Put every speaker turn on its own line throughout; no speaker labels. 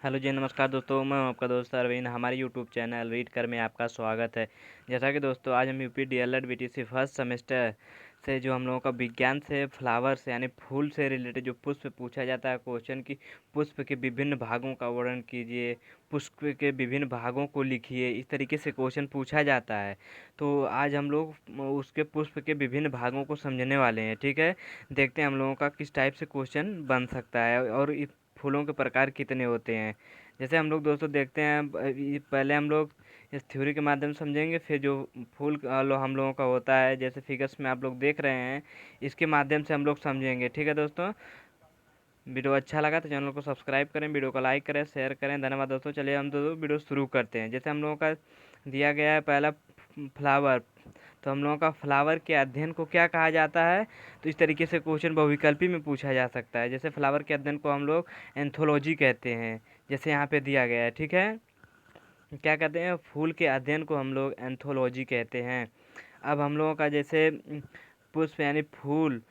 Hello जी, नमस्कार दोस्तों। मैं हूं आपका दोस्त अरविंद। हमारे यूट्यूब चैनल रीड कर में आपका स्वागत है। जैसा कि दोस्तों आज हम UP DElEd BTC first semester से जो हम लोगों का विज्ञान से फ्लावर्स यानी फूल से रिलेटेड जो पुष्प पूछा जाता है क्वेश्चन की, पुष्प के विभिन्न भागों का वर्णन कीजिए, पुष्प के विभिन्न भागों को लिखिए, इस तरीके से क्वेश्चन पूछा जाता है। तो आज हम लोग उसके पुष्प के विभिन्न भागों को समझने वाले हैं। ठीक है, देखते हैं हम लोगों का किस टाइप से क्वेश्चन बन सकता है और फूलों के प्रकार कितने होते हैं। जैसे हम लोग दोस्तों देखते हैं, पहले हम लोग इस थ्योरी के माध्यम से समझेंगे, फिर जो फूल हम लोगों का होता है जैसे फिगर्स में आप लोग देख रहे हैं, इसके माध्यम से हम लोग समझेंगे। ठीक है दोस्तों, वीडियो अच्छा लगा तो चैनल को सब्सक्राइब करें, वीडियो को लाइक करें, शेयर करें। धन्यवाद दोस्तों। चलिए हम दोस्तों वीडियो शुरू करते हैं। जैसे हम लोगों का दिया गया है पहला फ्लावर, तो हम लोगों का फ्लावर के अध्ययन को क्या कहा जाता है। तो इस तरीके से क्वेश्चन बहुविकल्पी में पूछा जा सकता है। जैसे फ्लावर के अध्ययन को हम लोग एंथोलॉजी कहते हैं, जैसे यहाँ पे दिया गया है। ठीक है, क्या कहते हैं, फूल के अध्ययन को हम लोग एंथोलॉजी कहते हैं। अब हम लोगों का जैसे पुष्प यानी फूल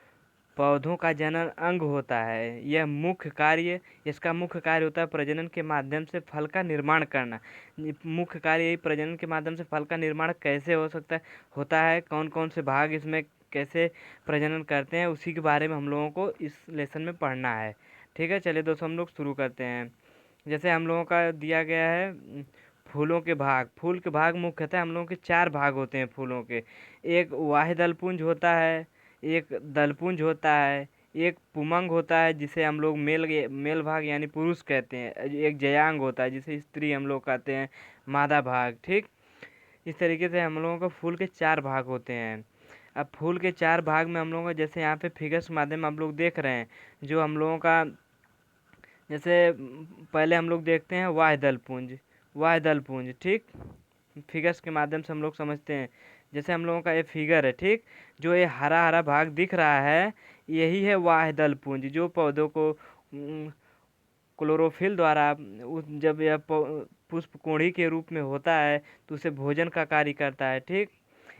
पौधों का जनन अंग होता है। यह मुख्य कार्य इसका मुख्य कार्य होता है प्रजनन के माध्यम से फल का निर्माण करना। मुख्य कार्य यही प्रजनन के माध्यम से फल का निर्माण कैसे हो सकता है, होता है, कौन कौन से भाग इसमें कैसे प्रजनन करते हैं, उसी के बारे में हम लोगों को इस लेसन में पढ़ना है। ठीक है, चलिए दोस्तों हम लोग शुरू करते हैं। जैसे हम लोगों का दिया गया है फूलों के भाग। फूल के भाग मुख्यतः हम लोगों के चार भाग होते हैं फूलों के। एक वाह्य दलपुंज होता है, एक दलपुंज होता है, एक पुमंग होता है जिसे हम लोग मेल भाग यानी पुरुष कहते हैं, एक जयांग होता है जिसे स्त्री हम लोग कहते हैं, मादा भाग। ठीक, इस तरीके से हम लोगों को फूल के चार भाग होते हैं। अब फूल के चार भाग में हम लोगों को जैसे यहाँ पे फिगर्स माध्यम आप लोग देख रहे हैं, जो हम लोगों का जैसे पहले हम लोग देखते हैं वाह्य दल पुंज। ठीक, फिगर्स के माध्यम से हम लोग समझते हैं। जैसे हम लोगों का ये फिगर है, ठीक, जो ये हरा हरा भाग दिख रहा है, यही है वाह्य दल पुंज, जो पौधों को क्लोरोफिल द्वारा जब यह पुष्प कोढ़ी के रूप में होता है तो उसे भोजन का कार्य करता है। ठीक,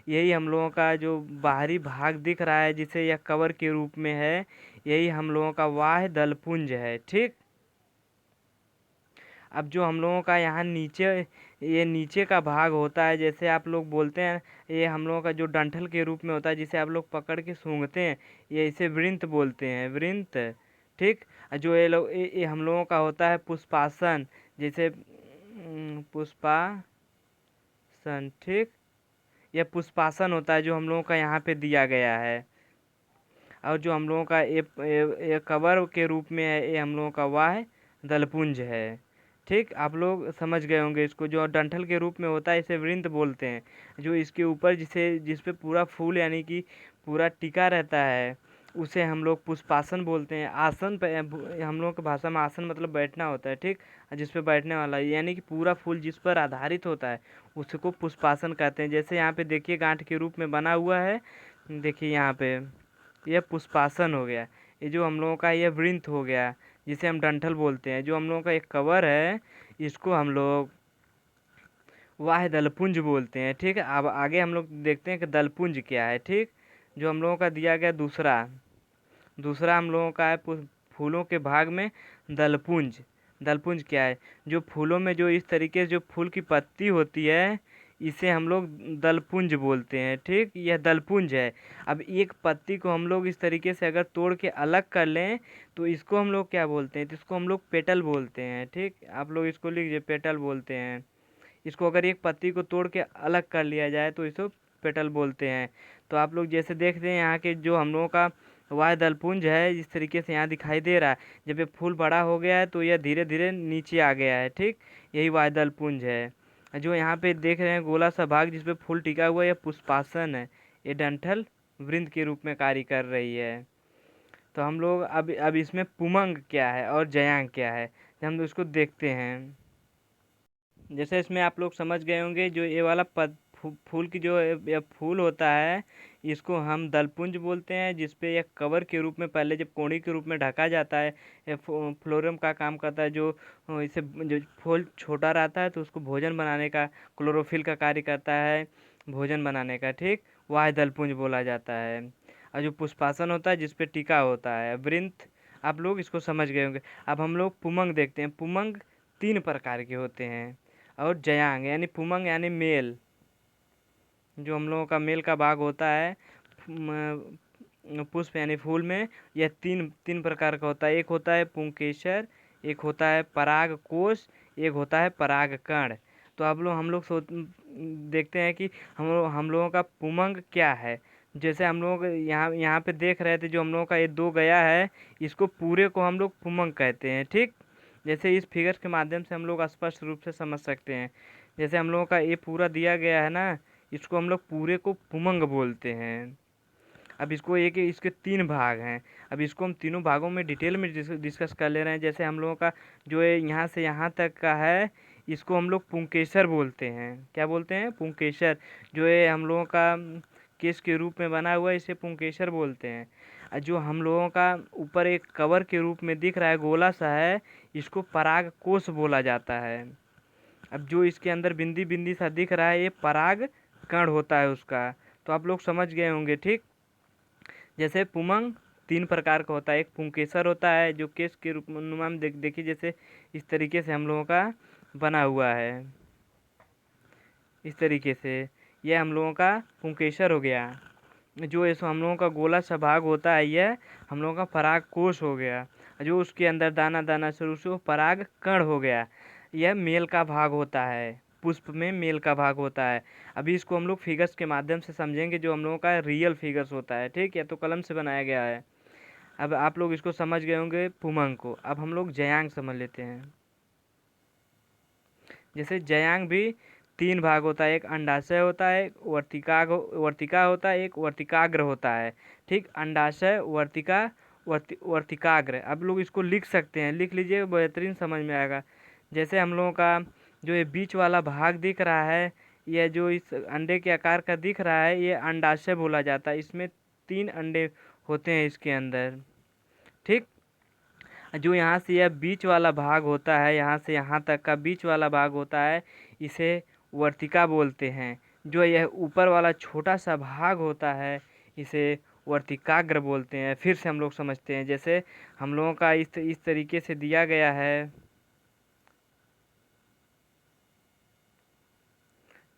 यही हम लोगों का जो बाहरी भाग दिख रहा है जिसे यह कवर के रूप में है, यही हम लोगों का वाह्य दलपुंज है। ठीक, अब जो हम लोगों का यहाँ नीचे ये नीचे का भाग होता है, जैसे आप लोग बोलते हैं, ये हम लोगों का जो डंठल के रूप में होता है जिसे आप लोग पकड़ के सूंघते हैं, ये इसे वृंत बोलते हैं, वृंत। ठीक, जो ये लोग ये हम लोगों का होता है पुष्पासन, जैसे पुष्पासन। ठीक, यह पुष्पासन होता है जो हम लोगों का यहाँ पे दिया गया है। और जो हम लोगों का ये कवर के रूप में है, ये हम लोगों का वाह दलपुंज है। ठीक, आप लोग समझ गए होंगे इसको। जो डंठल के रूप में होता है इसे वृंत बोलते हैं। जो इसके ऊपर जिस पे पूरा फूल यानी कि पूरा टिका रहता है, उसे हम लोग पुष्पासन बोलते हैं। आसन पे हम लोगों की भाषा में आसन मतलब बैठना होता है। ठीक, जिस पे बैठने वाला यानी कि पूरा फूल जिस पर आधारित होता है उसको पुष्पासन कहते हैं। जैसे यहाँ पे देखिए गांठ के रूप में बना हुआ है, देखिए यहाँ पे यह पुष्पासन हो गया। ये जो हम लोगों का ये वृंत हो गया जिसे हम डंठल बोलते हैं। जो हम लोगों का एक कवर है इसको हम लोग वाह्य दलपुंज बोलते हैं। ठीक है, अब आगे हम लोग देखते हैं कि दलपुंज क्या है। ठीक, जो हम लोगों का दिया गया दूसरा दूसरा हम लोगों का है फूलों के भाग में दलपुंज। दलपुंज क्या है, जो फूलों में जो इस तरीके से जो फूल की पत्ती होती है इसे हम लोग दलपुंज बोलते हैं। ठीक, यह दलपुंज है। अब एक पत्ती को हम लोग इस तरीके से अगर तोड़ के अलग कर लें तो इसको हम लोग क्या बोलते हैं, तो इसको हम लोग पेटल बोलते हैं। ठीक, आप लोग इसको लीजिए, पेटल बोलते हैं इसको। अगर एक पत्ती को तोड़ के अलग कर लिया जाए तो इसको पेटल बोलते हैं। तो आप लोग जैसे देखते हैं यहाँ के जो हम लोगों का वाह्य दलपुंज है इस तरीके से यहाँ दिखाई दे रहा है। जब ये फूल बड़ा हो गया है तो यह धीरे धीरे नीचे आ गया है। ठीक, यही वाह्य दलपुंज है। जो यहाँ पे देख रहे हैं गोला सा भाग जिसपे फूल टिका हुआ है, यह पुष्पासन है। ये डंठल वृंत के रूप में कार्य कर रही है। तो हम लोग अब इसमें पुमंग क्या है और जयांग क्या है, हम लोग इसको देखते हैं। जैसे इसमें आप लोग समझ गए होंगे, जो ये वाला फूल की जो ये फूल होता है इसको हम दलपुंज बोलते हैं, जिसपे यह कवर के रूप में पहले जब कोड़ी के रूप में ढका जाता है, ये फ्लोरम का काम करता है। जो इसे जो फूल छोटा रहता है तो उसको भोजन बनाने का, क्लोरोफिल का कार्य करता है भोजन बनाने का। ठीक, वह दलपुंज बोला जाता है। और जो पुष्पासन होता है जिसपे टीका होता है वृंत, आप लोग इसको समझ गए होंगे। अब हम लोग पुमंग देखते हैं। पुमंग तीन प्रकार के होते हैं। और जयांग यानी पुमंग यानी मेल, जो हम लोगों का मेल का भाग होता है पुष्प यानी फूल में, यह तीन तीन प्रकार का होता है। एक होता है पुंकेसर, एक होता है पराग कोश, एक होता है पराग कण। तो हम लोग देखते हैं कि हम लोगों का पुमंग क्या है। जैसे हम लोग यहाँ यहाँ पे देख रहे थे, जो हम लोगों का ये दो गया है, इसको पूरे को हम लोग पुमंग कहते हैं। ठीक, जैसे इस फिगर के माध्यम से हम लोग स्पष्ट रूप से समझ सकते हैं। जैसे हम लोगों का ये पूरा दिया गया है ना, इसको हम लोग पूरे को पुमंग बोलते हैं। अब इसको एक इसके तीन भाग हैं। अब इसको हम तीनों भागों में डिटेल में डिस्कस कर ले रहे हैं। जैसे हम लोगों का जो है यहाँ से यहाँ तक का है, इसको हम लोग पुंकेसर बोलते हैं। क्या बोलते हैं? पुंकेसर। जो है हम लोगों का केस के रूप में बना हुआ है, इसे पुंकेसर बोलते हैं। और जो हम लोगों का ऊपर एक कवर के रूप में दिख रहा है, गोला सा है, इसको पराग कोश बोला जाता है। अब जो इसके अंदर बिंदी बिंदी सा दिख रहा है, ये पराग कण होता है उसका। तो आप लोग समझ गए होंगे। ठीक, जैसे पुमंग तीन प्रकार का होता है। एक पुंकेसर होता है, जो केस के रूप में नुमा में देखिए, जैसे इस तरीके से हम लोगों का बना हुआ है, इस तरीके से यह हम लोगों का पुंकेसर हो गया। जो ऐसा हम लोगों का गोला सा भाग होता है, यह हम लोगों का पराग कोश हो गया। जो उसके अंदर दाना दाना शुरू से वो पराग कण हो गया। यह मेल का भाग होता है, पुष्प में मेल का भाग होता है। अभी इसको हम लोग फिगर्स के माध्यम से समझेंगे, जो हम लोगों का रियल फिगर्स होता है। ठीक है, तो कलम से बनाया गया है। अब आप लोग इसको समझ गए होंगे पुमंग को। अब हम लोग जयांग समझ लेते हैं। जैसे जयांग भी तीन भाग होता है। एक अंडाशय होता है, एक वर्तिका होता है, एक वर्तिकाग्र होता है। ठीक, अंडाशय, वर्तिका, वर्तिकाग्र। अब लोग इसको लिख सकते हैं, लिख लीजिए, बेहतरीन समझ में आएगा। जैसे हम लोगों का जो ये बीच वाला भाग दिख रहा है, यह जो इस अंडे के आकार का दिख रहा है, ये अंडाशय बोला जाता है। इसमें तीन अंडे होते हैं इसके अंदर। ठीक, जो यहाँ से यह बीच वाला भाग होता है, यहाँ से यहाँ तक का बीच वाला भाग होता है, इसे वर्तिका बोलते हैं। जो यह ऊपर वाला छोटा सा भाग होता है, इसे वर्तिकाग्र बोलते हैं। फिर से हम लोग समझते हैं। जैसे हम लोगों का इस तरीके से दिया गया है।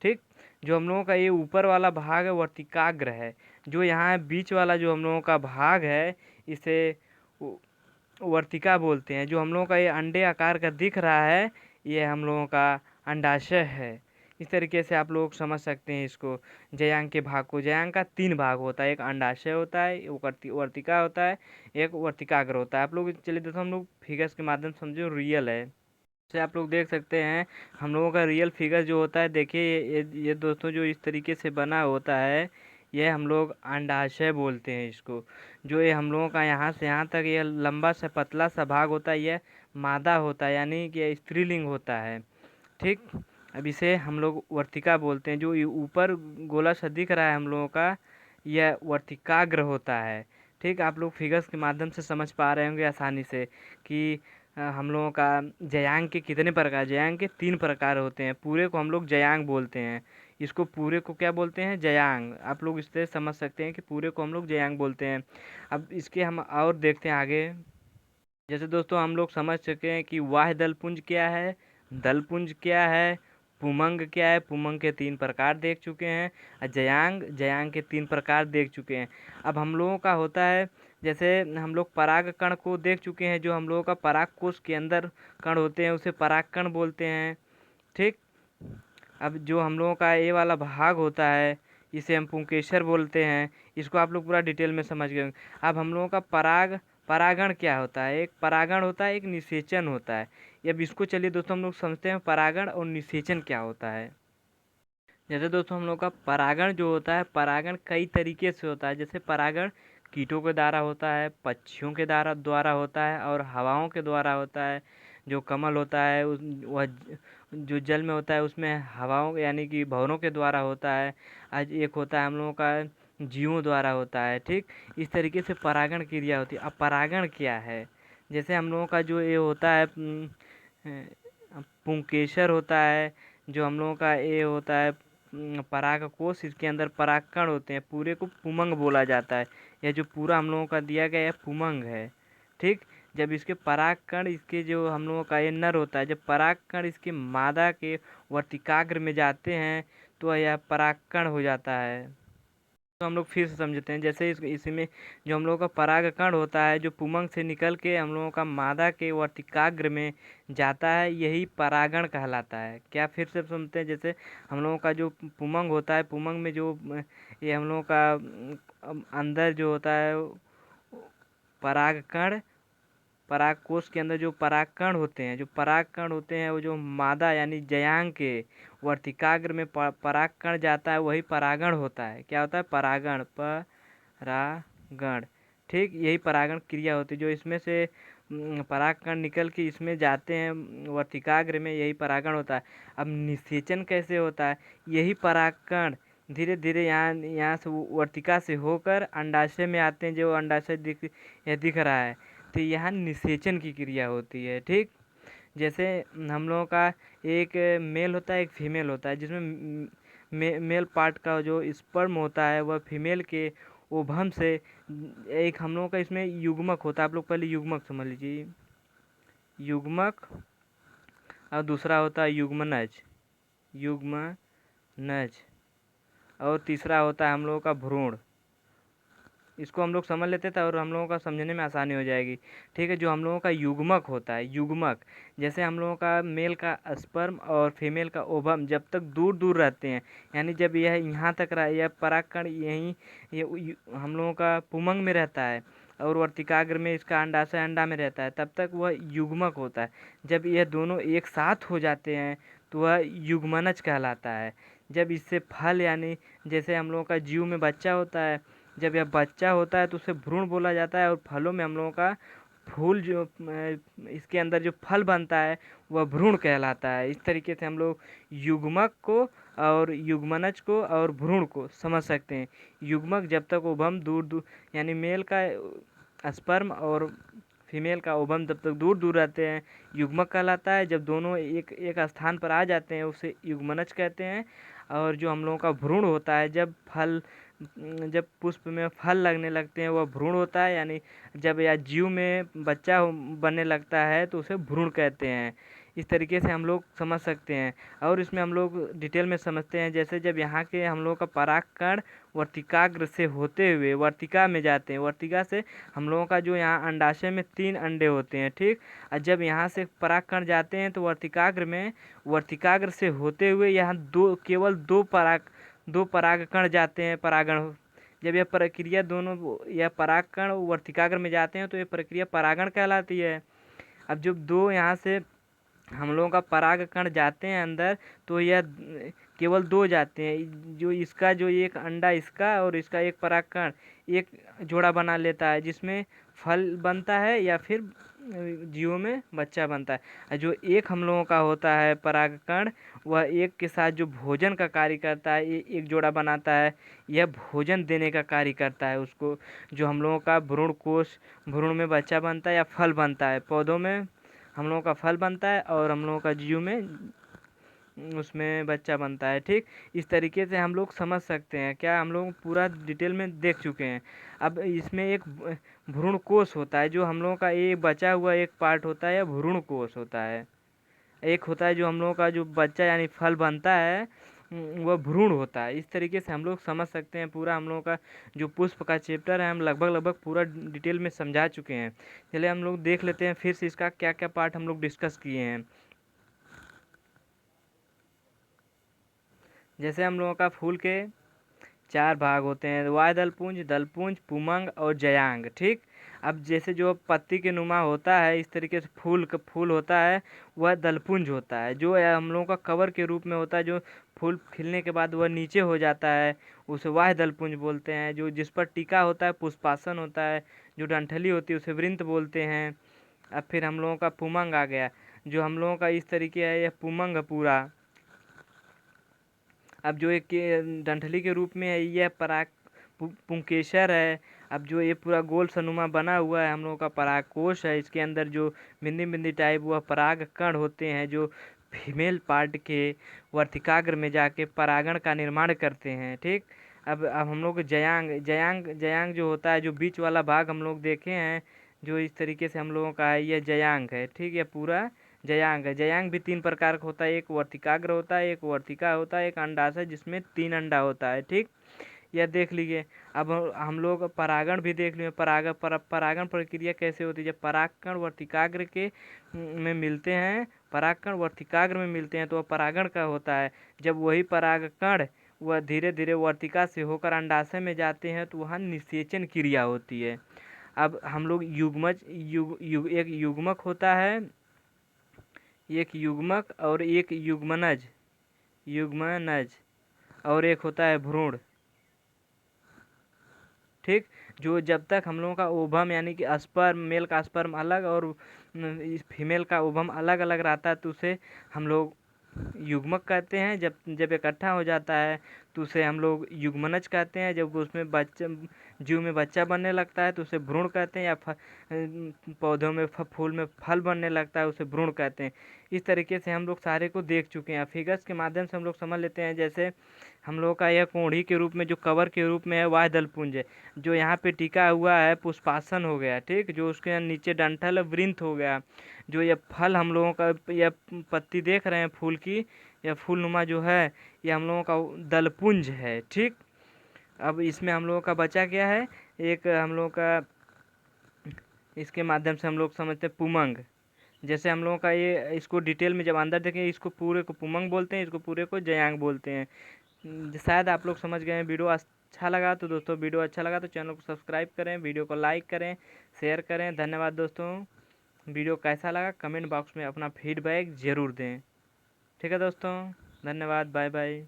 ठीक, जो हम लोगों का ये ऊपर वाला भाग है, वर्तिकाग्र है। जो यहाँ बीच वाला जो हम लोगों का भाग है, इसे वर्तिका बोलते हैं। जो हम लोगों का ये अंडे आकार का दिख रहा है, ये हम लोगों का अंडाशय है। इस तरीके से आप लोग समझ सकते हैं इसको, जयांग के भाग को। जयांग का तीन भाग होता है, एक अंडाशय होता है, एक वर्तिका होता है, एक वर्तिकाग्र होता है। आप लोग चलिए दोस्तों, हम लोग फिगर्स के माध्यम से समझो रियल है। से आप लोग देख सकते हैं हम लोगों का रियल फिगर जो होता है। देखिए ये दोस्तों, जो इस तरीके से बना होता है, यह हम लोग अंडाशय बोलते हैं इसको। जो ये हम लोगों का यहाँ से यहाँ तक ये लंबा सा पतला सा भाग होता है, यह मादा होता है, यानी कि स्त्रीलिंग होता है। ठीक, अब इसे हम लोग वर्तिका बोलते हैं। जो ये ऊपर गोला सा दिख रहा है हम लोगों का, यह वर्तिकाग्र होता है। ठीक, आप लोग फिगर्स के माध्यम से समझ पा रहे होंगे आसानी से कि हम लोगों का जयांग के कितने प्रकार। जयांग के तीन प्रकार होते हैं। पूरे को हम लोग जयांग बोलते हैं। इसको पूरे को क्या बोलते हैं? जयांग। आप लोग इससे समझ सकते हैं कि पूरे को हम लोग जयांग बोलते हैं। अब इसके हम और देखते हैं आगे। जैसे दोस्तों हम लोग समझ चुके हैं कि वाह्य दलपुंज क्या है, दलपुंज क्या है, पुमंग क्या है। पुमंग के तीन प्रकार देख चुके हैं, और जयांग, जयांग के तीन प्रकार देख चुके हैं। अब हम लोगों का होता है, जैसे हम लोग पराग कण को देख चुके हैं। जो हम लोगों का पराग कोश के अंदर कण होते हैं, उसे पराग कण बोलते हैं। ठीक, अब जो हम लोगों का ये वाला भाग होता है, इसे हम पुंकेसर बोलते हैं। इसको आप लोग पूरा डिटेल में समझ गए। अब हम लोगों का परागण क्या होता है? एक परागण होता है, एक निषेचन होता है। अब इसको चलिए दोस्तों हम लोग समझते हैं, परागण और निषेचन क्या होता है। जैसे दोस्तों हम लोग का परागण जो होता है, परागण कई तरीके से होता है। जैसे परागण कीटों के द्वारा होता है, पक्षियों के द्वारा होता है, और हवाओं के द्वारा होता है। जो कमल होता है वह जो जल में होता है, उसमें हवाओं यानी कि भंवरों के द्वारा होता है। आज एक होता है हम लोगों का जीवों द्वारा होता है। ठीक, इस तरीके से परागण क्रिया होती है। अब परागण क्या है? जैसे हम लोगों का जो ये होता है पुंकेसर होता है। जो हम लोगों का ये होता है परागकोश, इसके अंदर परागकण होते हैं। पूरे को पुमंग बोला जाता है। यह जो पूरा हम लोगों का दिया गया है पुमंग है। ठीक, जब इसके परागकण इसके जो हम लोगों का ये नर होता है, जब परागकण इसके मादा के वर्तिकाग्र में जाते हैं तो यह परागकण हो जाता है। तो हम लोग फिर से समझते हैं। जैसे इसमें जो हम लोगों का परागकण होता है, जो पुमंग से निकल के हम लोगों का मादा के वर्तिकाग्र में जाता है, यही परागण कहलाता है। क्या, फिर से सुनते हैं। जैसे हम लोगों का जो पुमंग होता है, पुमंग में जो ये हम लोगों का अंदर जो होता है परागकण, परागकोश के अंदर जो परागकण होते हैं वो जो मादा यानी जयांग के वर्तिकाग्र में परागकण जाता है, वही परागण होता है। क्या होता है? परागण, परागण। ठीक, यही परागण क्रिया होती है। जो इसमें से परागकण निकल के इसमें जाते हैं वर्तिकाग्र में, यही परागण होता है। अब निषेचन कैसे होता है? यही परागकण धीरे धीरे यहाँ से वर्तिका से होकर अंडाशय में आते हैं। जो अंडाशय दिख रहा है, तो यहाँ निषेचन की क्रिया होती है। ठीक, जैसे हम लोगों का एक मेल होता है, एक फीमेल होता है, जिसमें मेल पार्ट का जो स्पर्म होता है वह फीमेल के ओवम से, एक हम लोगों का इसमें युग्मक होता है। आप लोग पहले युग्मक समझ लीजिए, युग्मक, और दूसरा होता है युग्मनज, युग्मनज, और तीसरा होता है हम लोगों का भ्रूण। इसको हम लोग समझ लेते थे और हम लोगों का समझने में आसानी हो जाएगी। ठीक है, जो हम लोगों का युग्मक होता है, युग्मक, जैसे हम लोगों का मेल का स्पर्म और फीमेल का ओवम जब तक दूर दूर रहते हैं, यानी जब यह यहाँ तक रहा, यह परागकण यहीं हम लोगों का पुमंग में रहता है और वर्तिकाग्र में इसका अंडाशय अंडा में रहता है, तब तक वह युग्मक होता है। जब यह दोनों एक साथ हो जाते हैं तो वह युग्मनज कहलाता है। जब इससे फल, यानी जैसे हम लोगों का जीव में बच्चा होता है, जब यह बच्चा होता है तो उसे भ्रूण बोला जाता है। और फलों में हम लोगों का फूल जो इसके अंदर जो फल बनता है वह भ्रूण कहलाता है। इस तरीके से हम लोग युग्मक को और युग्मनज को और भ्रूण को समझ सकते हैं। युग्मक जब तक ओवम दूर दूर, यानी मेल का स्पर्म और फीमेल का ओवम जब तक दूर दूर रहते हैं, युग्मक कहलाता है। जब दोनों एक एक स्थान पर आ जाते हैं उसे युग्मनज कहते हैं। और जो हम लोगों का भ्रूण होता है, जब पुष्प में फल लगने लगते हैं वह भ्रूण होता है। यानी जब या जीव में बच्चा बनने लगता है तो उसे भ्रूण कहते हैं। इस तरीके से हम लोग समझ सकते हैं। और इसमें हम लोग डिटेल में समझते हैं। जैसे जब यहाँ के हम लोग का परागकण वर्तिकाग्र से होते हुए वर्तिका में जाते हैं, वर्तिका से हम लोगों का जो यहाँ अंडाशय में 3 अंडे होते हैं। ठीक, और जब यहाँ से परागकण जाते हैं तो वर्तिकाग्र से होते हुए यहाँ केवल दो परागकण जाते हैं। परागण, जब यह प्रक्रिया यह परागकण वर्तिकाग्र में जाते हैं तो यह प्रक्रिया परागण कहलाती है। अब जब दो यहाँ से हम लोगों का परागकण जाते हैं अंदर, तो यह केवल 2 जाते हैं। जो इसका जो एक अंडा इसका और इसका एक परागकण एक जोड़ा बना लेता है, जिसमें फल बनता है या फिर जीवों में बच्चा बनता है। जो एक हम लोगों का होता है परागकण, वह एक के साथ जो भोजन का कार्य करता है, एक जोड़ा बनाता है, यह भोजन देने का कार्य करता है उसको। जो हम लोगों का भ्रूण में बच्चा बनता है या फल बनता है, पौधों में हम लोगों का फल बनता है और हम लोगों का जीव में उसमें बच्चा बनता है। ठीक, इस तरीके से हम लोग समझ सकते हैं। क्या, हम लोग पूरा डिटेल में देख चुके हैं। अब इसमें एक भ्रूण कोश होता है, जो हम लोगों का एक बचा हुआ एक पार्ट होता है, या भ्रूण कोश होता है। एक होता है जो हम लोगों का जो बच्चा यानी फल बनता है, वह भ्रूण होता है। इस तरीके से हम लोग समझ सकते हैं। पूरा हम लोगों का जो पुष्प का चैप्टर है हम लगभग पूरा डिटेल में समझा चुके हैं। चलिए हम लोग देख लेते हैं फिर से इसका क्या क्या पार्ट हम लोग डिस्कस किए हैं। जैसे हम लोगों का फूल के 4 भाग होते हैं, वाय दलपुंज, दलपुंज, पुमंग और जयांग। ठीक, अब जैसे जो पत्ती के नुमा होता है, इस तरीके से फूल होता है, वह दलपुंज होता है। जो हम लोगों का कवर के रूप में होता है, जो फूल खिलने के बाद वह नीचे हो जाता है, उसे वाह दलपुंज बोलते हैं। जो जिस पर टीका होता है पुष्पासन होता है। जो डंठली होती है उसे वृंत बोलते हैं। अब फिर हम लोगों का पुमंग आ गया, जो हम लोगों का इस तरीके है, यह पुमंग पूरा। अब जो एक डंठली के रूप में है, यह पुंकेसर है। अब जो ये पूरा गोल सनुमा बना हुआ है हम लोगों का परागकोश है। इसके अंदर जो बिंदी बिंदी टाइप वह पराग कण होते हैं, जो फीमेल पार्ट के वर्तिकाग्र में जाके परागण का निर्माण करते हैं। ठीक, अब हम लोग जयांग जो होता है, जो बीच वाला भाग हम लोग देखे हैं, जो इस तरीके से हम लोगों का है, यह जयांग है। ठीक है, पूरा जयांग है। जयांग भी 3 प्रकार का होता है, एक वर्तिकाग्र होता है, एक वर्तिका होता है, एक अंडाशय जिसमें 3 अंडा होता है। ठीक, यह देख लीजिए। अब हम लोग परागण भी देख लिए। परागण प्रक्रिया कैसे होती है? जब परागकण वर्तिकाग्र के में मिलते हैं, परागकण वर्तिकाग्र में मिलते हैं तो वह परागण का होता है। जब वही परागकण वह धीरे धीरे वर्तिका से होकर अंडाशय में जाते हैं तो वहाँ निषेचन क्रिया होती है। अब हम लोग एक युग्मक होता है, एक युग्मक और एक युग्मनज और एक होता है भ्रूण। ठीक, जो जब तक हम लोगों का ओवम यानी कि स्पर्म, मेल का स्पर्म अलग और फीमेल का ओवम अलग अलग रहता है तो उसे हम लोग युग्मक कहते हैं। जब जब इकट्ठा हो जाता है तो उसे हम लोग युग्मनज कहते हैं। जब उसमें जीव में बच्चा बनने लगता है तो उसे भ्रूण कहते हैं, या पौधों में फूल में फल बनने लगता है उसे भ्रूण कहते हैं। इस तरीके से हम लोग सारे को देख चुके हैं। फिगर्स के माध्यम से हम लोग समझ लेते हैं। जैसे हम लोग का यह कोढ़ी के रूप में, जो कवर के रूप में है, वह दलपुंज है। जो यहाँ पे टिका हुआ है पुष्पासन हो गया। ठीक, जो उसके नीचे डंठल वृंत हो गया। जो ये फल हम लोगों का, यह पत्ती देख रहे हैं फूल की, यह फूलनुमा जो है, ये हम लोगों का दलपुंज है। ठीक, अब इसमें हम लोगों का बचा क्या है? एक हम लोगों का, इसके माध्यम से हम लोग समझते हैं पुमंग। जैसे हम लोगों का ये, इसको डिटेल में जब अंदर देखें, इसको पूरे को पुमंग बोलते हैं, इसको पूरे को जयांग बोलते हैं। शायद आप लोग समझ गए हैं। वीडियो अच्छा लगा तो दोस्तों, वीडियो अच्छा लगा तो चैनल को सब्सक्राइब करें, वीडियो को लाइक करें, शेयर करें। धन्यवाद दोस्तों। वीडियो कैसा लगा कमेंट बॉक्स में अपना फीडबैक ज़रूर दें। ठीक है दोस्तों, धन्यवाद, बाय बाय।